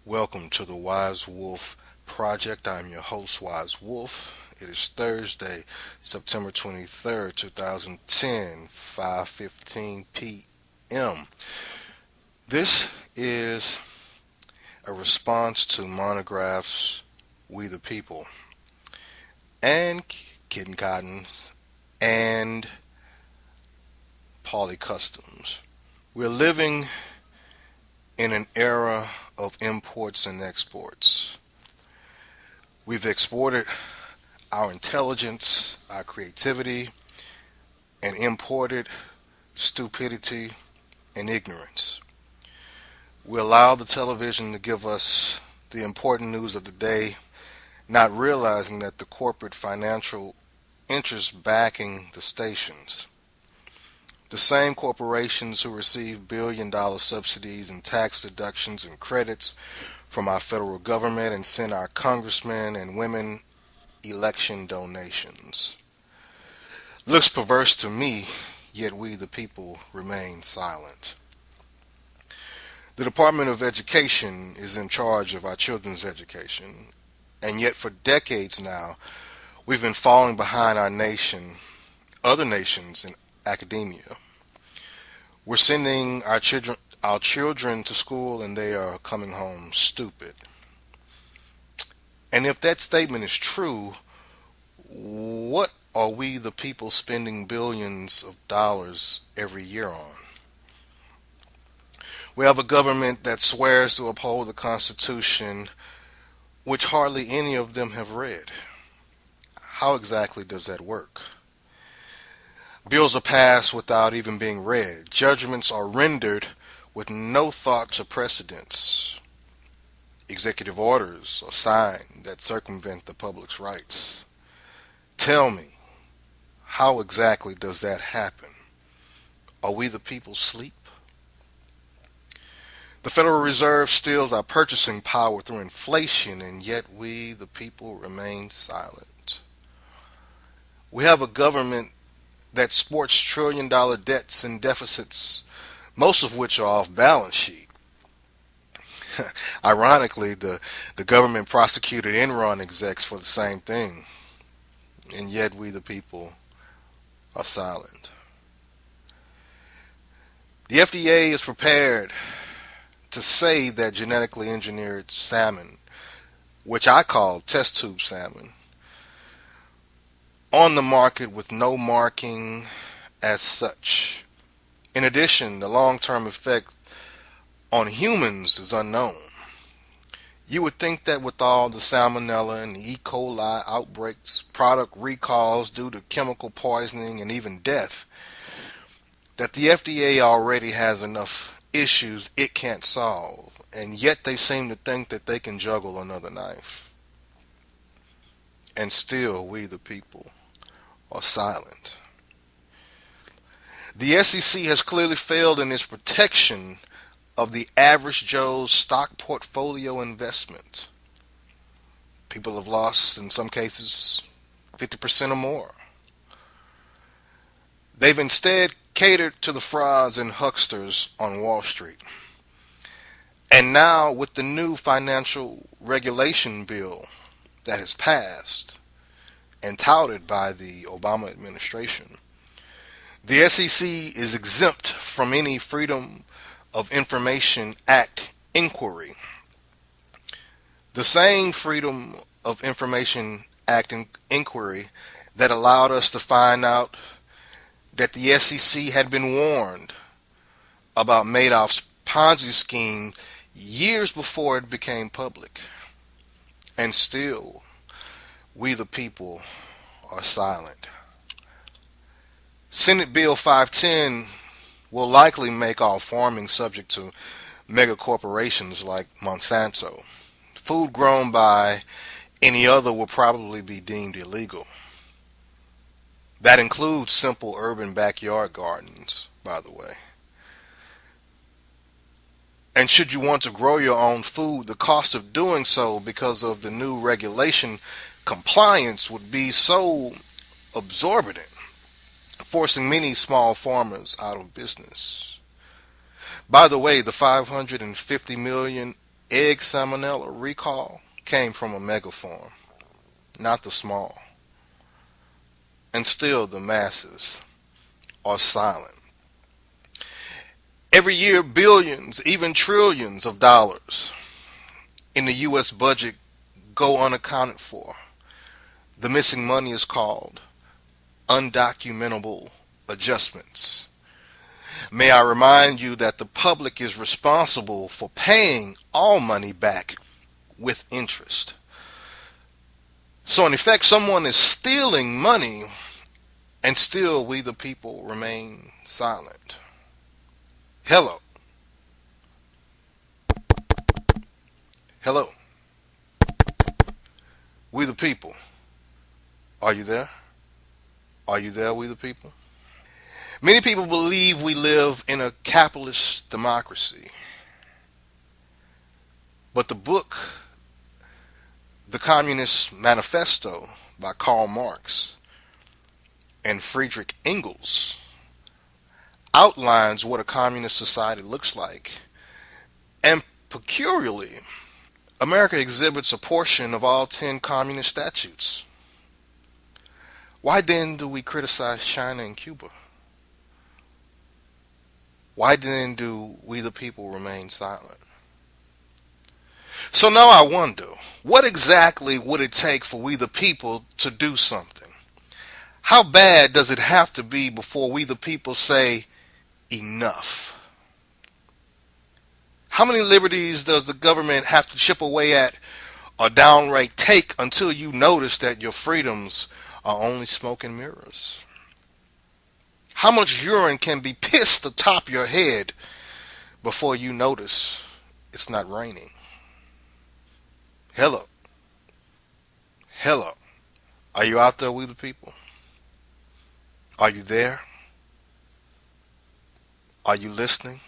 Welcome to the Wise Wolf Project. I'm your host, Wise Wolf. It is Thursday, September 23rd, 2010, 5:15 p.m. This is a response to Montagraph's We the People and Kitten Cotton and Poly Customs. We're living in an era of imports and exports. We've exported our intelligence, our creativity, and imported stupidity and ignorance. We allow the television to give us the important news of the day, not realizing that the corporate financial interests backing the stations, the same corporations who receive billion-dollar subsidies and tax deductions and credits from our federal government and send our congressmen and women election donations. Looks perverse to me, yet we the people remain silent. The Department of Education is in charge of our children's education, and yet for decades now, we've been falling behind other nations in academia. We're sending our children to school and they are coming home stupid. And if that statement is true, what are we the people spending billions of dollars every year on? We have a government that swears to uphold the Constitution, which hardly any of them have read. How exactly does that work? Bills are passed without even being read. Judgments are rendered with no thought to precedents. Executive orders are signed that circumvent the public's rights. Tell me, how exactly does that happen? Are we the people asleep? The Federal Reserve steals our purchasing power through inflation, and yet we, the people, remain silent. We have a government that sports trillion-dollar debts and deficits, most of which are off balance sheet. Ironically, the government prosecuted Enron execs for the same thing, and yet we, the people, are silent. The FDA is prepared to say that genetically engineered salmon, which I call test tube salmon, on the market with no marking as such. In addition, the long-term effect on humans is unknown. You would think that with all the salmonella and the E. coli outbreaks, product recalls due to chemical poisoning, and even death, that the FDA already has enough issues it can't solve, and yet they seem to think that they can juggle another knife. And still, we the people are silent. The SEC has clearly failed in its protection of the average Joe's stock portfolio investment. People have lost, in some cases, 50% or more. They've instead catered to the frauds and hucksters on Wall Street. And now, with the new financial regulation bill that has passed and touted by the Obama administration, the SEC is exempt from any Freedom of Information Act inquiry. The same Freedom of Information Act inquiry that allowed us to find out that the SEC had been warned about Madoff's Ponzi scheme years before it became public. And still, we the people are silent. Senate Bill 510 will likely make all farming subject to mega corporations like Monsanto. Food grown by any other will probably be deemed illegal. That includes simple urban backyard gardens, by the way. And should you want to grow your own food, the cost of doing so because of the new regulation compliance would be so exorbitant, forcing many small farmers out of business. By the way, the $550 million egg salmonella recall came from a megafarm, not the small. And still the masses are silent. Every year, billions, even trillions of dollars in the U.S. budget go unaccounted for. The missing money is called undocumentable adjustments. May I remind you that the public is responsible for paying all money back with interest. So in effect, someone is stealing money and still we the people remain silent. Hello. Hello. We the people. Are you there? Are you there, we the people? Many people believe we live in a capitalist democracy. But the book, The Communist Manifesto by Karl Marx and Friedrich Engels, outlines what a communist society looks like. And peculiarly, America exhibits a portion of all 10 communist statutes. Why then do we criticize China and Cuba? Why then do we the people remain silent? So now I wonder, what exactly would it take for we the people to do something? How bad does it have to be before we the people say enough? How many liberties does the government have to chip away at or downright take until you notice that your freedoms are only smoke and mirrors? How much urine can be pissed atop your head before you notice it's not raining? Hello. Hello. Are you out there, we the people? Are you there? Are you listening?